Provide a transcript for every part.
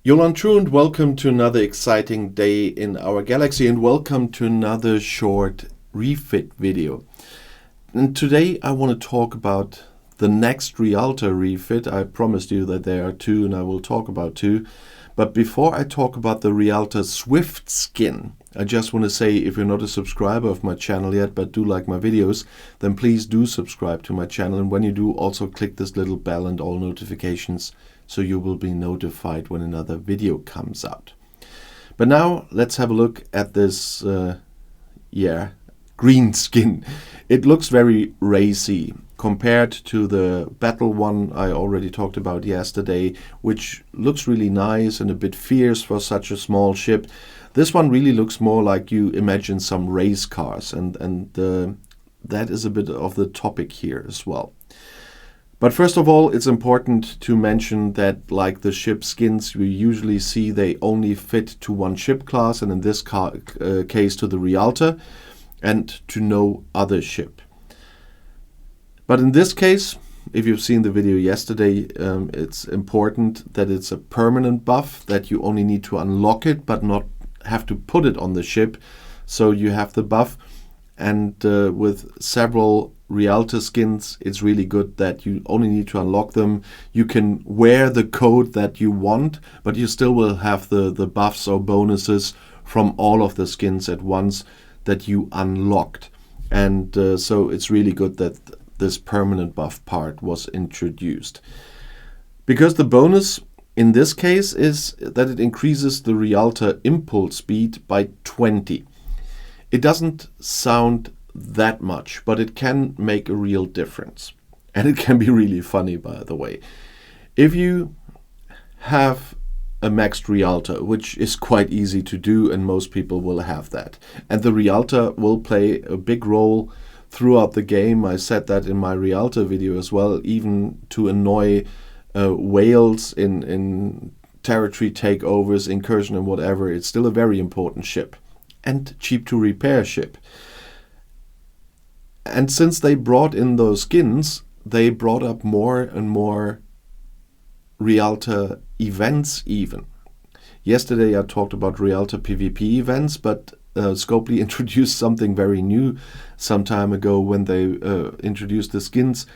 Jolan True, and welcome to another exciting day in our galaxy, and welcome to another short refit video. And today I want to talk about the next Realta refit. I promised you that there are two, and I will talk about two. But before I talk about the Realta Swift Skin, I just want to say, if you're not a subscriber of my channel yet but do like my videos, then please do subscribe to my channel. And when you do, also click this little bell and all notifications, so you will be notified when another video comes out. But now let's have a look at this green skin. It looks very racy compared to the battle one I already talked about yesterday, which looks really nice and a bit fierce for such a small ship. This one really looks more like you imagine some race cars, and that is a bit of the topic here as well. But first of all, it's important to mention that, like the ship skins we usually see, they only fit to one ship class, and in this case to the Realta, and to no other ship. But in this case, if you've seen the video yesterday, it's important that it's a permanent buff, that you only need to unlock it but not have to put it on the ship. So you have the buff, and with several Realta skins, it's really good that you only need to unlock them. You can wear the code that you want, but you still will have the buffs or bonuses from all of the skins at once that you unlocked. And so it's really good that this permanent buff part was introduced. Because the bonus in this case is that it increases the Realta impulse speed by 20. It doesn't sound that much, but it can make a real difference. And it can be really funny, by the way. If you have a maxed Realta, which is quite easy to do, and most people will have that, and the Realta will play a big role throughout the game. I said that in my Realta video as well, even to annoy whales in territory takeovers, incursion and whatever. It's still a very important ship and cheap to repair ship. And since they brought in those skins, they brought up more and more Realta events even. Yesterday I talked about Realta PvP events, but Scopely introduced something very new some time ago when they introduced the skins.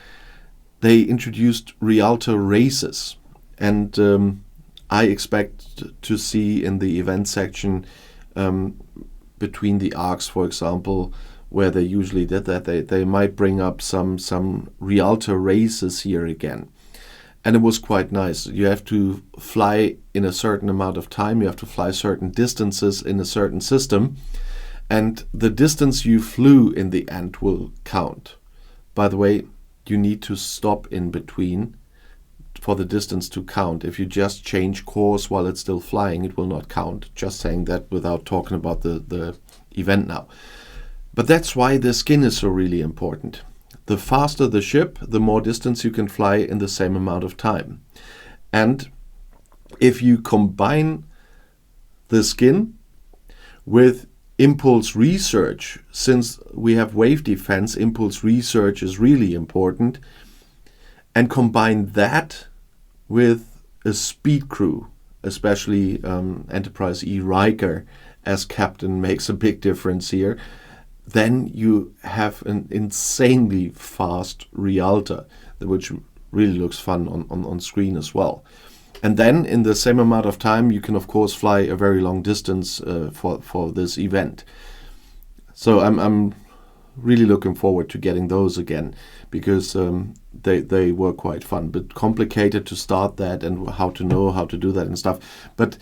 They introduced Realta Races, and I expect to see in the event section between the arcs, for example, where they usually did that, they might bring up some Realta Races here again. And it was quite nice. You have to fly in a certain amount of time, you have to fly certain distances in a certain system, and the distance you flew in the end will count. By the way, you need to stop in between for the distance to count. If you just change course while it's still flying, it will not count. Just saying that without talking about the event now. But that's why the skin is so really important. The faster the ship, the more distance you can fly in the same amount of time. And if you combine the skin with impulse research, since we have wave defense, impulse research is really important, and combine that with a speed crew, especially Enterprise E. Riker as captain makes a big difference here, then you have an insanely fast Realta, which really looks fun on screen as well. And then in the same amount of time, you can of course fly a very long distance for this event. So I'm really looking forward to getting those again, because they were quite fun, but complicated to start that and how to know how to do that and stuff. But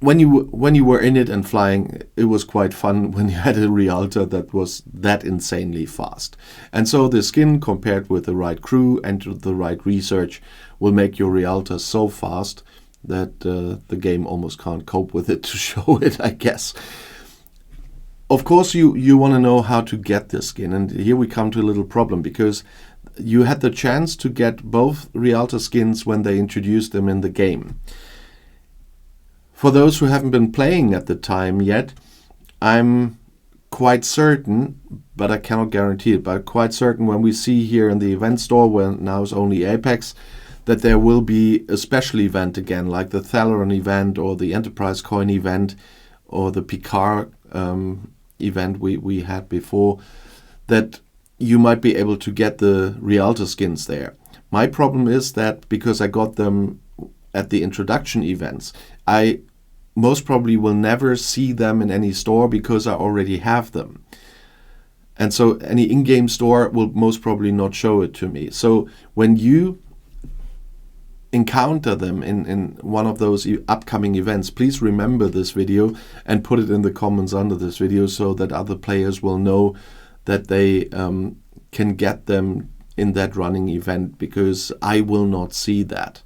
when you were in it and flying, it was quite fun when you had a Realta that was that insanely fast. And so the skin, compared with the right crew and the right research, will make your Realta so fast that the game almost can't cope with it to show it, I guess. Of course, you want to know how to get this skin, and here we come to a little problem, because you had the chance to get both Realta skins when they introduced them in the game. For those who haven't been playing at the time yet, I'm quite certain, but I cannot guarantee it, but quite certain when we see here in the event store, where now is only Apex, that there will be a special event again, like the Thaleron event or the Enterprise Coin event or the Picard event we had before, that you might be able to get the Realta skins there. My problem is that because I got them at the introduction events, I most probably will never see them in any store because I already have them. And so any in-game store will most probably not show it to me. So when you encounter them in one of those upcoming events, please remember this video and put it in the comments under this video so that other players will know that they can get them in that running event, because I will not see that.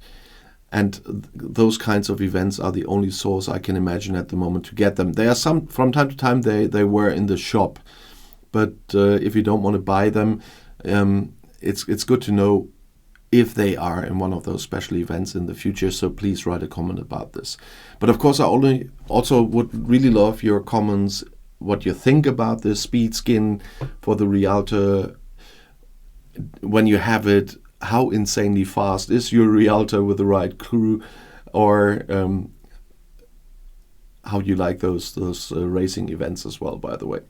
And those kinds of events are the only source I can imagine at the moment to get them. There are some, from time to time, they were in the shop. But if you don't want to buy them, it's good to know if they are in one of those special events in the future. So please write a comment about this. But of course, I also would really love your comments, what you think about the speed skin for the Realta. When you have it, how insanely fast is your Realta with the right crew, or how you like those racing events as well, by the way.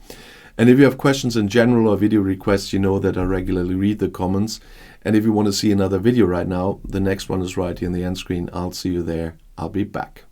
And if you have questions in general or video requests, you know that I regularly read the comments. And if you want to see another video right now, the next one is right here in the end screen. I'll see you there. I'll be back.